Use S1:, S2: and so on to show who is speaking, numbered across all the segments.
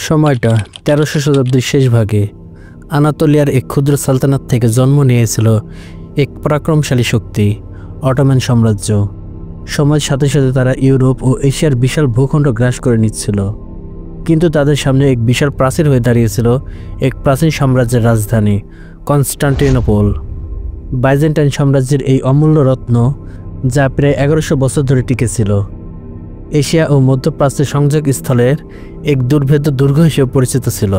S1: সময়টা ১৩০০ শতাব্দীর শেষ ভাগে আনাতোলিয়ার এক ক্ষুদ্র সালতানাত থেকে জন্ম নিয়েছিল এক পরাক্রমশালী শক্তি, অটোমান সাম্রাজ্য। সময়ের সাথে সাথে তারা ইউরোপ ও এশিয়ার বিশাল ভূখণ্ড গ্রাস করে নিচ্ছিল, কিন্তু তাদের সামনে এক বিশাল প্রাচীর হয়ে দাঁড়িয়েছিল এক প্রাচীন সাম্রাজ্যের রাজধানী কনস্টান্টিনোপল। বাইজেন্টাইন সাম্রাজ্যের এই অমূল্য রত্ন, যা প্রায় ১১০০ বছর ধরে টিকেছিল, এশিয়া ও মধ্যপ্রাচ্যের সংযোগস্থলের এক দুর্ভেদ্য দুর্গ হিসেবে পরিচিত ছিল।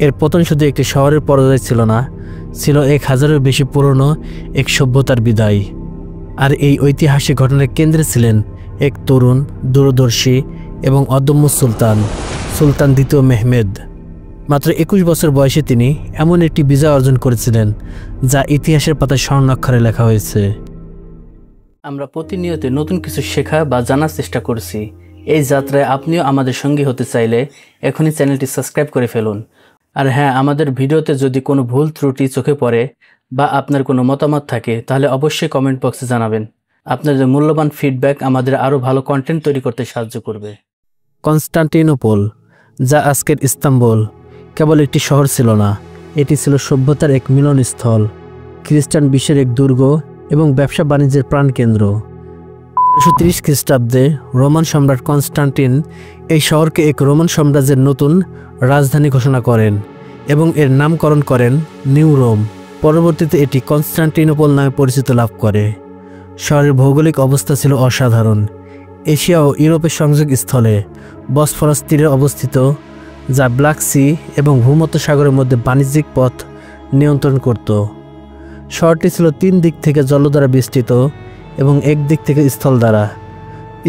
S1: এর পতন শুধু একটি শহরের পরাজয় ছিল না, ছিল ১০০০-এর বেশি পুরনো এক সভ্যতার বিদায়। আর এই ঐতিহাসিক ঘটনার কেন্দ্রে ছিলেন এক তরুণ, দূরদর্শী এবং অদম্য সুলতান দ্বিতীয় মেহমেদ। মাত্র ২১ বছর বয়সে তিনি এমন একটি বিজয় অর্জন করেছিলেন যা ইতিহাসের পাতায় স্বর্ণাক্ষরে লেখা হয়েছে। আমরা প্রতিনিয়ত নতুন কিছু শেখা বা জানার চেষ্টা করছি। এই যাত্রায় আপনিও আমাদের সঙ্গী হতে চাইলে এখনই চ্যানেলটি সাবস্ক্রাইব করে ফেলুন। আর হ্যাঁ, আমাদের ভিডিওতে যদি কোনো ভুল ত্রুটি চোখে পড়ে বা আপনার কোনো মতামত থাকে, তাহলে অবশ্যই কমেন্ট বক্সে জানাবেন। আপনাদের মূল্যবান ফিডব্যাক আমাদের আরও ভালো কন্টেন্ট তৈরি করতে সাহায্য করবে। কনস্টান্টিনোপল, যা আজকের ইস্তাম্বুল, কেবল একটি শহর ছিল না, এটি ছিল সভ্যতার এক মিলনস্থল, খ্রিস্টান বিশ্বের এক দুর্গ এবং ব্যবসা বাণিজ্যের প্রাণকেন্দ্র। ১৩৩০ খ্রিস্টাব্দে রোমান সম্রাট কনস্টান্টিন এই শহরকে এক রোমান সাম্রাজ্যের নতুন রাজধানী ঘোষণা করেন এবং এর নামকরণ করেন নিউ রোম। পরবর্তীতে এটি কনস্টান্টিনোপল নামে পরিচিত লাভ করে। শহরের ভৌগোলিক অবস্থা ছিল অসাধারণ। এশিয়া ও ইউরোপের সংযোগস্থলে বসফরাস তীরে অবস্থিত, যা ব্ল্যাক সি এবং ভূমধ্য সাগরের মধ্যে বাণিজ্যিক পথ নিয়ন্ত্রণ করত। শহরটি ছিল ৩ দিক থেকে জল দ্বারা বেষ্টিত এবং এক দিক থেকে স্থল দ্বারা।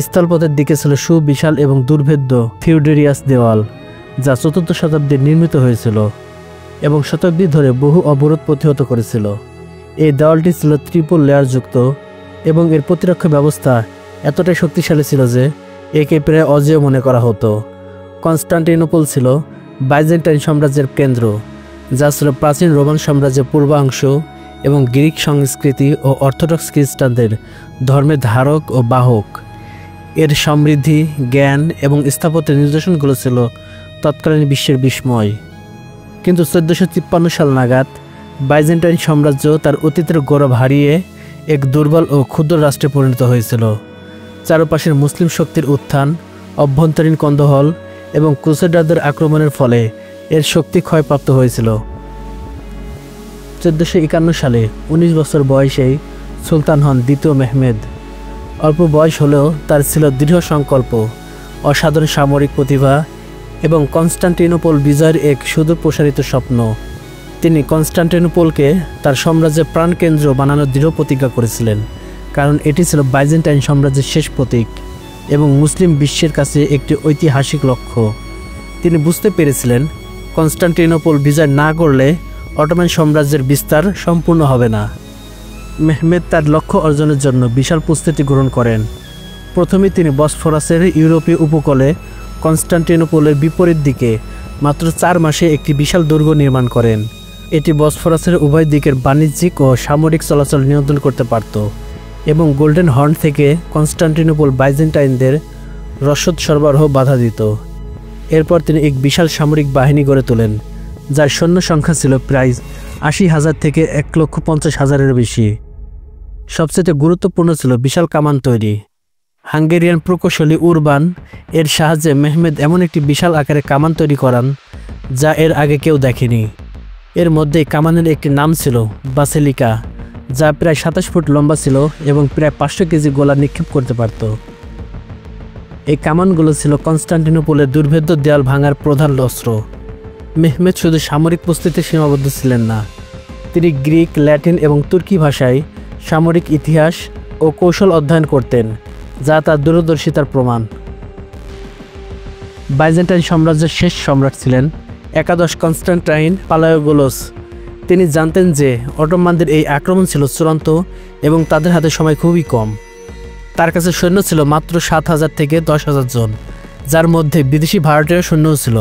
S1: স্থলপথের দিকে ছিল সুবিশাল এবং দুর্ভেদ্য ফিউডেরিয়াস দেওয়াল, যা ৪র্থ শতাব্দীর নির্মিত হয়েছিল এবং শতাব্দী ধরে বহু অবরোধ প্রতিহত করেছিল। এই দেওয়ালটি ছিল ত্রিপল লেয়ারযুক্ত এবং এর প্রতিরক্ষা ব্যবস্থা এতটাই শক্তিশালী ছিল যে একে প্রায় অজেয় মনে করা হতো। কনস্টান্টিনোপল ছিল বাইজেন্টাইন সাম্রাজ্যের কেন্দ্র, যা ছিল প্রাচীন রোমান সাম্রাজ্যের পূর্বাংশ এবং গ্রিক সংস্কৃতি ও অর্থোডক্স খ্রিস্টানদের ধর্মের ধারক ও বাহক। এর সমৃদ্ধি, জ্ঞান এবং স্থাপত্যের নিদর্শনগুলো ছিল তৎকালীন বিশ্বের বিস্ময়। কিন্তু ১৪৫৩ সাল নাগাদ বাইজেন্টাইন সাম্রাজ্য তার অতীতের গৌরব হারিয়ে এক দুর্বল ও ক্ষুদ্র রাষ্ট্রে পরিণত হয়েছিল। চারপাশের মুসলিম শক্তির উত্থান, অভ্যন্তরীণ কন্দহল এবং ক্রুসেডারদের আক্রমণের ফলে এর শক্তি ক্ষয়প্রাপ্ত হয়েছিল। ১৪৫১ সালে ১৯ বছর বয়সেই সুলতান হন দ্বিতীয় মেহমেদ। অল্প বয়স হলেও তার ছিল দৃঢ় সংকল্প, অসাধারণ সামরিক প্রতিভা এবং কনস্টান্টিনোপল বিজয়ের এক সুদূর প্রসারিত স্বপ্ন। তিনি কনস্টান্টিনোপলকে তার সাম্রাজ্যের প্রাণকেন্দ্র বানানোর দৃঢ় প্রতিজ্ঞা করেছিলেন, কারণ এটি ছিল বাইজেন্টাইন সাম্রাজ্যের শেষ প্রতীক এবং মুসলিম বিশ্বের কাছে একটি ঐতিহাসিক লক্ষ্য। তিনি বুঝতে পেরেছিলেন, কনস্টান্টিনোপল বিজয় না করলে অটোমান সাম্রাজ্যের বিস্তার সম্পূর্ণ হবে না। মেহমেদ তার লক্ষ্য অর্জনের জন্য বিশাল প্রস্তুতি গ্রহণ করেন। প্রথমে তিনি বসফরাসের ইউরোপীয় উপকূলে কনস্টান্টিনোপলের বিপরীত দিকে মাত্র ৪ মাসে একটি বিশাল দুর্গ নির্মাণ করেন। এটি বসফরাসের উভয় দিকের বাণিজ্যিক ও সামরিক চলাচল নিয়ন্ত্রণ করতে পারত এবং গোল্ডেন হর্ন থেকে কনস্টান্টিনোপল বাইজেন্টাইনদের রসদ সরবরাহ বাধা দিত। এরপর তিনি এক বিশাল সামরিক বাহিনী গড়ে তোলেন, যার সৈন্য সংখ্যা ছিল প্রায় ৮০,০০০ থেকে ১,৫০,০০০-এর বেশি। সবচেয়ে গুরুত্বপূর্ণ ছিল বিশাল কামান তৈরি। হাঙ্গেরিয়ান প্রকৌশলী উরবান এর সাহায্যে মেহমেদ এমন একটি বিশাল আকারে কামান তৈরি করান যা এর আগে কেউ দেখেনি। এর মধ্যেই কামানের একটি নাম ছিল বাসিলিকা, যা প্রায় ২৭ ফুট লম্বা ছিল এবং প্রায় ৫০০ কেজি গোলা নিক্ষেপ করতে পারত। এই কামানগুলো ছিল কনস্টান্টিনোপলের দুর্ভেদ্য দেয়াল ভাঙার প্রধান অস্ত্র। মেহমেদ শুধু সামরিক প্রস্তুতিতে সীমাবদ্ধ ছিলেন না, তিনি গ্রিক, ল্যাটিন এবং তুর্কি ভাষায় সামরিক ইতিহাস ও কৌশল অধ্যয়ন করতেন, যা তার দূরদর্শিতার প্রমাণ। বাইজেন্টাইন সাম্রাজ্যের শেষ সম্রাট ছিলেন একাদশ কনস্টান্টাইন পালায়োগোলোস। তিনি জানতেন যে অটোমানদের এই আক্রমণ ছিল চূড়ান্ত এবং তাদের হাতে সময় খুবই কম। তার কাছে সৈন্য ছিল মাত্র ৭,০০০ থেকে ১০,০০০ জন, যার মধ্যে বিদেশি ভাড়াটিয়া সৈন্যও ছিল।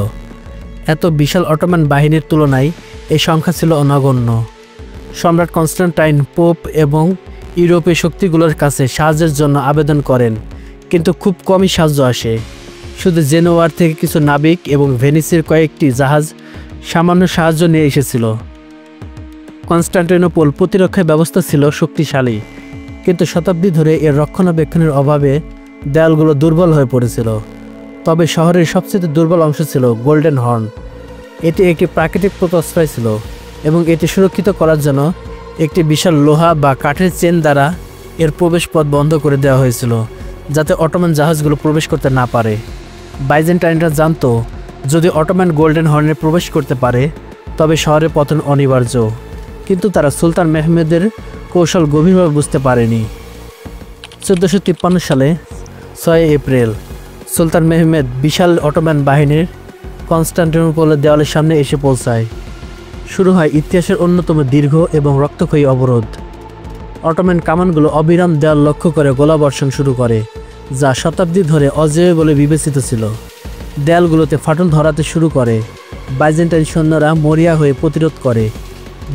S1: এত বিশাল অটোমান বাহিনীর তুলনায় এই সংখ্যা ছিল অনগণ্য। সম্রাট কনস্টান্টাইন পোপ এবং ইউরোপীয় শক্তিগুলোর কাছে সাহায্যের জন্য আবেদন করেন, কিন্তু খুব কমই সাহায্য আসে। শুধু জেনোয়ার থেকে কিছু নাবিক এবং ভেনিসের কয়েকটি জাহাজ সামান্য সাহায্য নিয়ে এসেছিল। কনস্টান্টিনোপল প্রতিরক্ষা ব্যবস্থা ছিল শক্তিশালী, কিন্তু শতাব্দী ধরে এর রক্ষণাবেক্ষণের অভাবে দেয়ালগুলো দুর্বল হয়ে পড়েছিল। তবে শহরের সবচেয়ে দুর্বল অংশ ছিল গোল্ডেন হর্ন। এটি একটি প্রাকৃতিক প্রত্যাশ্রয় ছিল এবং এটি সুরক্ষিত করার জন্য একটি বিশাল লোহা বা কাঠের চেন দ্বারা এর প্রবেশ পথ বন্ধ করে দেওয়া হয়েছিল, যাতে অটোমান জাহাজগুলো প্রবেশ করতে না পারে। বাইজেন্টাইনরা জানত যদি অটোমান গোল্ডেন হর্নে প্রবেশ করতে পারে তবে শহরের পতন অনিবার্য, কিন্তু তারা সুলতান মেহমেদের কৌশল গভীরভাবে বুঝতে পারেনি। 1453 সালে 6 এপ্রিল সুলতান মেহমেদ বিশাল অটোমান বাহিনীর কনস্টান্টিনোপলের দেওয়ালের সামনে এসে পৌঁছায়। শুরু হয় ইতিহাসের অন্যতম দীর্ঘ এবং রক্তক্ষয়ী অবরোধ। অটোমান কামানগুলো অবিরাম দেয়াল লক্ষ্য করে গোলাবর্ষণ শুরু করে, যা শতাব্দী ধরে অজেয় বলে বিবেচিত ছিল। দেয়ালগুলোতে ফাটল ধরাতে শুরু করে। বাইজেন্টাইন সৈন্যরা মরিয়া হয়ে প্রতিরোধ করে।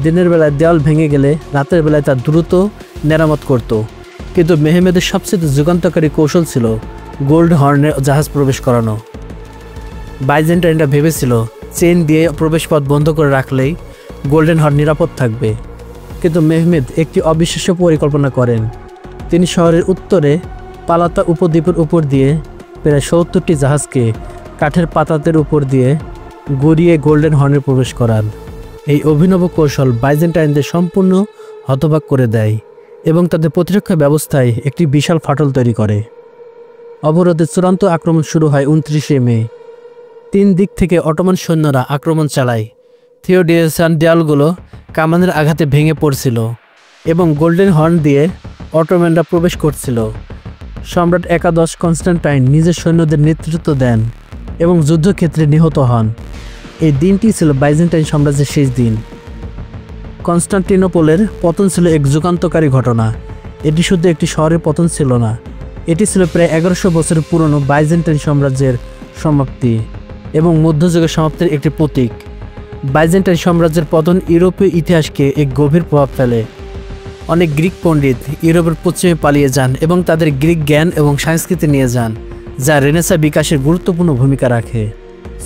S1: দিনের বেলায় দেওয়াল ভেঙে গেলে রাতের বেলায় তা দ্রুত মেরামত করত। কিন্তু মেহমেদের সবচেয়ে যুগান্তকারী কৌশল ছিল গোল্ড হর্নে জাহাজ প্রবেশ করানো। বাইজেন্টাইনরা ভেবেছিল চেন দিয়ে প্রবেশপথ বন্ধ করে রাখলেই গোল্ডেন হর্ন নিরাপদ থাকবে, কিন্তু মেহমেদ একটি অবিশ্বাস্য পরিকল্পনা করেন। তিনি শহরের উত্তরে পালাতা উপদ্বীপের উপর দিয়ে প্রায় 70টি জাহাজকে কাঠের পাতাতের উপর দিয়ে গড়িয়ে গোল্ডেন হর্নে প্রবেশ করান। এই অভিনব কৌশল বাইজেন্টাইনদের সম্পূর্ণ হতবাক করে দেয় এবং তাদের প্রতিরক্ষা ব্যবস্থায় একটি বিশাল ফাটল তৈরি করে। অবরোধের চূড়ান্ত আক্রমণ শুরু হয় 29 মে। 3 দিক থেকে অটোমান সৈন্যরা আক্রমণ চালায়। থিওডিয়াসান দেয়ালগুলো কামানের আঘাতে ভেঙে পড়ছিল এবং গোল্ডেন হর্ন দিয়ে অটোম্যানরা প্রবেশ করছিল। সম্রাট একাদশ কনস্টান্টাইন নিজের সৈন্যদের নেতৃত্ব দেন এবং যুদ্ধক্ষেত্রে নিহত হন। এই দিনটি ছিল বাইজেন্টাইন সাম্রাজ্যের শেষ দিন। কনস্টান্টিনোপলের পতন ছিল এক যুগান্তকারী ঘটনা। এটি শুধু একটি শহরের পতন ছিল না, এটি ছিল প্রায় 1100 বছরের পুরনো বাইজেন্টাইন সাম্রাজ্যের সমাপ্তি এবং মধ্যযুগের সমাপ্তির একটি প্রতীক। বাইজেন্টাইন সাম্রাজ্যের পতন ইউরোপীয় ইতিহাসকে এক গভীর প্রভাব ফেলে। অনেক গ্রিক পণ্ডিত ইউরোপের পশ্চিমে পালিয়ে যান এবং তাদের গ্রিক জ্ঞান এবং সংস্কৃতি নিয়ে যান, যা রেনেসা বিকাশের গুরুত্বপূর্ণ ভূমিকা রাখে।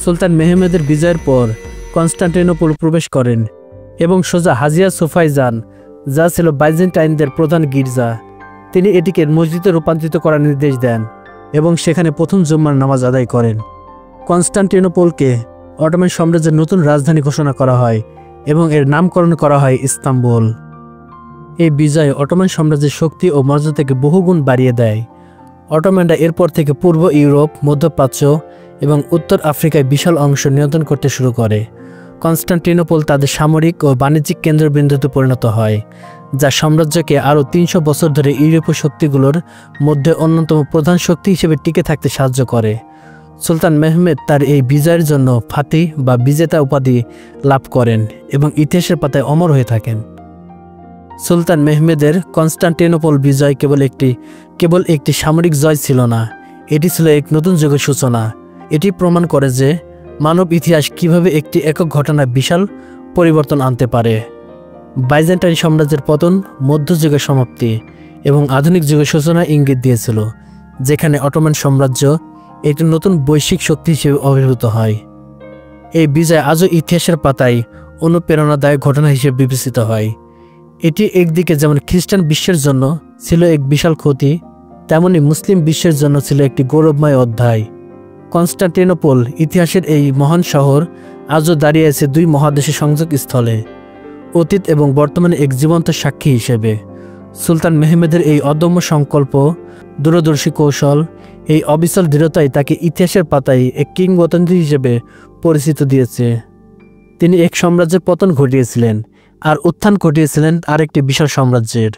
S1: সুলতান মেহমেদের বিজয়ের পর কনস্টান্টিনোপল প্রবেশ করেন এবং সোজা হাজিয়া সোফায় যান, যা ছিল বাইজেন্টাইনদের প্রধান গির্জা। তিনি এটিকে মসজিদে রূপান্তরিত করার নির্দেশ দেন এবং সেখানে প্রথম জুম্মার নামাজ আদায় করেন। কনস্টান্টিনোপলকে অটোমান সাম্রাজ্যের নতুন রাজধানী ঘোষণা করা হয় এবং এর নামকরণ করা হয় ইস্তাম্বুল। এই বিজয় অটোমান সাম্রাজ্যের শক্তি ও মর্যাদাকে বহুগুণ বাড়িয়ে দেয়। অটোমানরা এরপর থেকে পূর্ব ইউরোপ, মধ্যপ্রাচ্য এবং উত্তর আফ্রিকায় বিশাল অংশ নিয়ন্ত্রণ করতে শুরু করে। কনস্টান্টিনোপল তাদের সামরিক ও বাণিজ্যিক কেন্দ্রবিন্দুতে পরিণত হয়, যা সাম্রাজ্যকে আরও 300 বছর ধরে ইউরোপীয় শক্তিগুলোর মধ্যে অন্যতম প্রধান শক্তি হিসেবে টিকে থাকতে সাহায্য করে। সুলতান মেহমেদ তার এই বিজয়ের জন্য ফাতিহ বা বিজেতা উপাধি লাভ করেন এবং ইতিহাসের পাতায় অমর হয়ে থাকেন। সুলতান মেহমেদের কনস্টান্টিনোপল বিজয় কেবল একটি সামরিক জয় ছিল না, এটি ছিল এক নতুন যুগের সূচনা। এটি প্রমাণ করে যে মানব ইতিহাস কিভাবে একটি একক ঘটনায় বিশাল পরিবর্তন আনতে পারে। বাইজেন্টাইন সাম্রাজ্যের পতন মধ্যযুগের সমাপ্তি এবং আধুনিক যুগের সূচনা ইঙ্গিত দিয়েছিল, যেখানে অটোমান সাম্রাজ্য একটি নতুন বৈশ্বিক শক্তি হিসেবে আবির্ভূত হয়। এই বিজয় আজও ইতিহাসের পাতায় অনুপ্রেরণাদায়ক ঘটনা হিসেবে বিবেচিত হয়। এটি একদিকে যেমন খ্রিস্টান বিশ্বের জন্য ছিল এক বিশাল ক্ষতি, তেমনি মুসলিম বিশ্বের জন্য ছিল একটি গৌরবময় অধ্যায়। কনস্টান্টিনোপল ইতিহাসের এই মহান শহর আজও দাঁড়িয়ে আছে 2 মহাদেশের সংযোগ স্থলে, অতীত এবং বর্তমানে এক জীবন্ত সাক্ষী হিসেবে। সুলতান মেহমেদের এই অদম্য সংকল্প, দূরদর্শী কৌশল, এই অবিচল দৃঢ়তাই তাকে ইতিহাসের পাতায় এক কিংবদন্তি হিসেবে পরিচিত দিয়েছে। তিনি এক সাম্রাজ্যের পতন ঘটিয়েছিলেন আর উত্থান ঘটিয়েছিলেন আরেকটি বিশাল সাম্রাজ্যের।